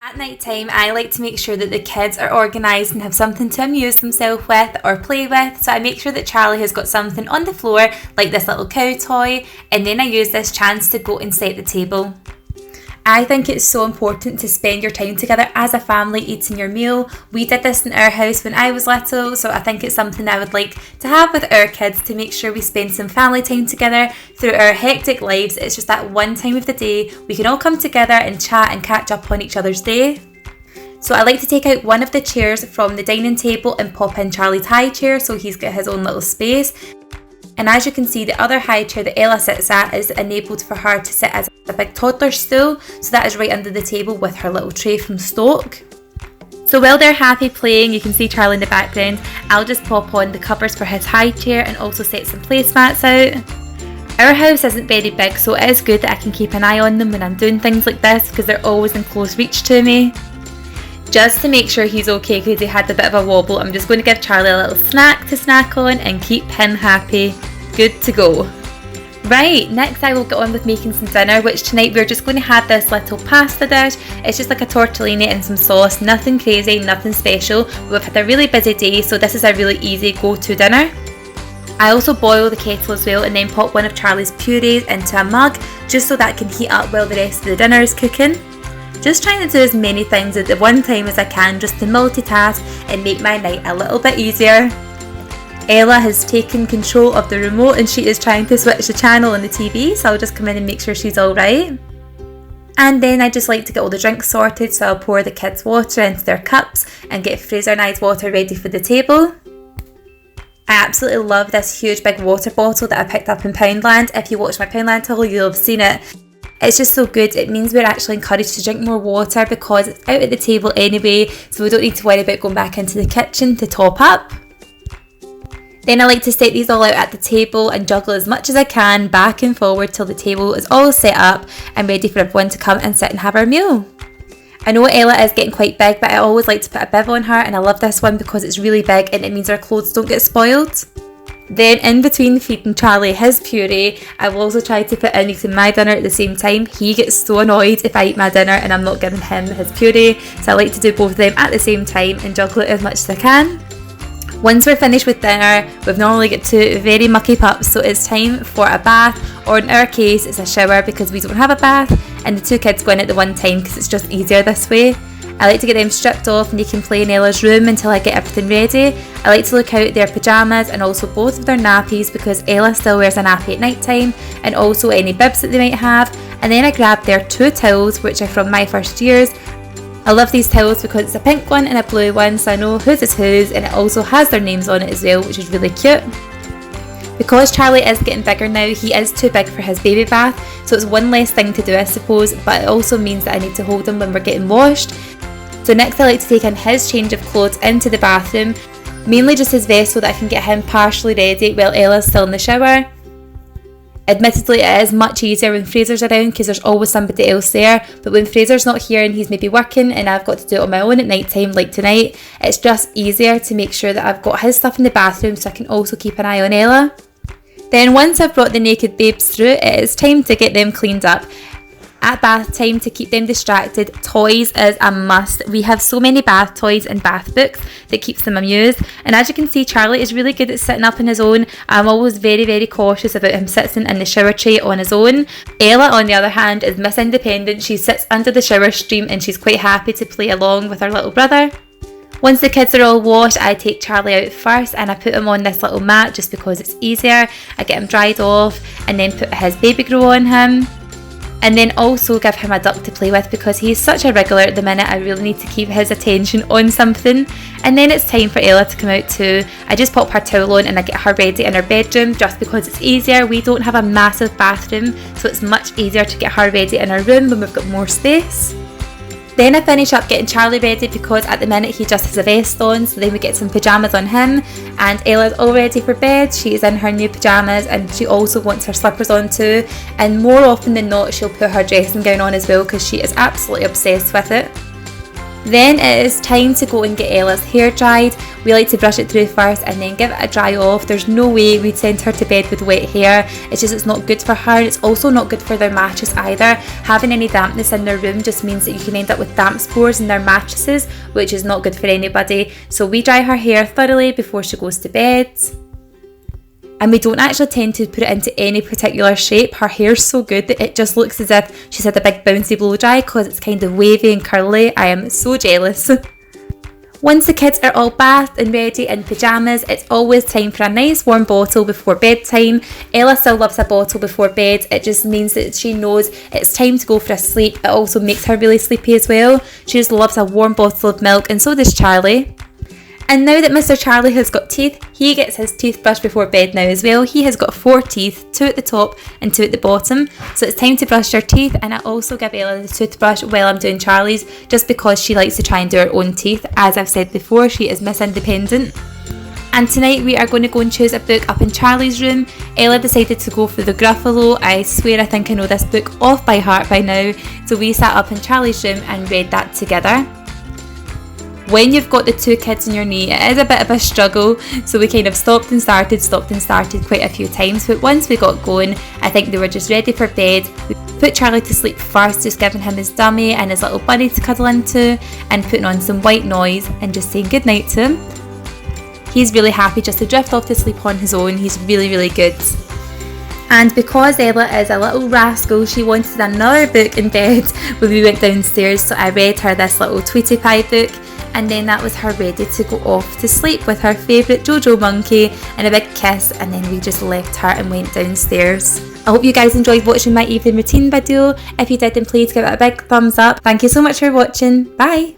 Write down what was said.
At night time, I like to make sure that the kids are organised and have something to amuse themselves with or play with. So I make sure that Charlie has got something on the floor, like this little cow toy, and then I use this chance to go and set the table. I think it's so important to spend your time together as a family eating your meal. We did this in our house when I was little, so I think it's something I would like to have with our kids, to make sure we spend some family time together through our hectic lives. It's just that one time of the day we can all come together and chat and catch up on each other's day. So I like to take out one of the chairs from the dining table and pop in Charlie's high chair so he's got his own little space. And as you can see, the other high chair that Ella sits at is enabled for her to sit as a big toddler stool, so that is right under the table with her little tray from Stoke. So while they're happy playing, you can see Charlie in the background, I'll just pop on the covers for his high chair and also set some placemats out. Our house isn't very big, so it is good that I can keep an eye on them when I'm doing things like this, because they're always in close reach to me. Just to make sure he's okay because he had a bit of a wobble, I'm just going to give Charlie a little snack to snack on and keep him happy. Good to go. Right, next I will get on with making some dinner, which tonight we're just going to have this little pasta dish. It's just like a tortellini and some sauce, nothing crazy, nothing special. We've had a really busy day, so this is a really easy go-to dinner. I also boil the kettle as well and then pop one of Charlie's purees into a mug just so that can heat up while the rest of the dinner is cooking. Just trying to do as many things at the one time as I can, just to multitask and make my night a little bit easier. Ella has taken control of the remote and she is trying to switch the channel on the TV, so I'll just come in and make sure she's alright. And then I just like to get all the drinks sorted, so I'll pour the kids' water into their cups and get Fraser and I's water ready for the table. I absolutely love this huge big water bottle that I picked up in Poundland. If you watch my Poundland haul, you'll have seen it. It's just so good. It means we're actually encouraged to drink more water because it's out at the table anyway, so we don't need to worry about going back into the kitchen to top up. Then I like to set these all out at the table and juggle as much as I can back and forward till the table is all set up and ready for everyone to come and sit and have our meal. I know Ella is getting quite big, but I always like to put a bib on her, and I love this one because it's really big and it means our clothes don't get spoiled. Then in between feeding Charlie his puree, I will also try to put in eating my dinner at the same time. He gets so annoyed if I eat my dinner and I'm not giving him his puree, so I like to do both of them at the same time and juggle it as much as I can. Once we're finished with dinner, we've normally got two very mucky pups, so it's time for a bath, or in our case it's a shower because we don't have a bath and the two kids go in at the one time because it's just easier this way. I like to get them stripped off and they can play in Ella's room until I get everything ready. I like to look out their pyjamas and also both of their nappies because Ella still wears a nappy at night time, and also any bibs that they might have. And then I grab their two towels, which are from my first years. I love these towels because it's a pink one and a blue one, so I know whose is whose, and it also has their names on it as well, which is really cute. Because Charlie is getting bigger now, he is too big for his baby bath, so it's one less thing to do I suppose, but it also means that I need to hold him when we're getting washed. So next I like to take in his change of clothes into the bathroom, mainly just his vest so that I can get him partially ready while Ella's still in the shower. Admittedly, it is much easier when Fraser's around because there's always somebody else there, but when Fraser's not here and he's maybe working and I've got to do it on my own at night time like tonight, it's just easier to make sure that I've got his stuff in the bathroom so I can also keep an eye on Ella. Then once I've brought the naked babes through, it is time to get them cleaned up. At bath time, to keep them distracted, toys is a must. We have so many bath toys and bath books that keeps them amused, and as you can see, Charlie is really good at sitting up on his own. I'm always very cautious about him sitting in the shower tray on his own. Ella, on the other hand, is Miss Independent. She sits under the shower stream and she's quite happy to play along with her little brother. Once the kids are all washed, I take Charlie out first and I put him on this little mat just because it's easier. I get him dried off and then put his baby grow on him. And then also give him a duck to play with because he's such a wriggler at the minute. I really need to keep his attention on something. And then it's time for Ella to come out too. I just pop her towel on and I get her ready in her bedroom just because it's easier. We don't have a massive bathroom, so it's much easier to get her ready in her room when we've got more space. Then I finish up getting Charlie ready because at the minute he just has a vest on, so then we get some pyjamas on him, and Ella's all ready for bed. She is in her new pyjamas and she also wants her slippers on too, and more often than not she'll put her dressing gown on as well because she is absolutely obsessed with it. Then it is time to go and get Ella's hair dried. We like to brush it through first and then give it a dry off. There's no way we'd send her to bed with wet hair. It's just, it's not good for her, and it's also not good for their mattress either. Having any dampness in their room just means that you can end up with damp spores in their mattresses, which is not good for anybody. So we dry her hair thoroughly before she goes to bed. And we don't actually tend to put it into any particular shape. Her hair's so good that it just looks as if she's had a big bouncy blow dry because it's kind of wavy and curly. I am so jealous. Once the kids are all bathed and ready in pyjamas, it's always time for a nice warm bottle before bedtime. Ella still loves a bottle before bed. It just means that she knows it's time to go for a sleep. It also makes her really sleepy as well. She just loves a warm bottle of milk, and so does Charlie. And now that Mr. Charlie has got teeth, he gets his toothbrush before bed now as well. He has got 4 teeth, 2 at the top and 2 at the bottom. So it's time to brush your teeth, and I also give Ella the toothbrush while I'm doing Charlie's, just because she likes to try and do her own teeth. As I've said before, she is Miss Independent. And tonight we are going to go and choose a book up in Charlie's room. Ella decided to go for the Gruffalo. I swear I think I know this book off by heart by now. So we sat up in Charlie's room and read that together. When you've got the 2 kids on your knee, it is a bit of a struggle, so we kind of stopped and started quite a few times, but once we got going, I think they were just ready for bed. We put Charlie to sleep first, just giving him his dummy and his little bunny to cuddle into, and putting on some white noise and just saying goodnight to him. He's really happy just to drift off to sleep on his own. He's really, really good. And because Ella is a little rascal, she wanted another book in bed when we went downstairs, so I read her this little Tweety Pie book. And then that was her ready to go off to sleep with her favourite Jojo monkey and a big kiss, and then we just left her and went downstairs. I hope you guys enjoyed watching my evening routine video. If you did, then please give it a big thumbs up. Thank you so much for watching. Bye!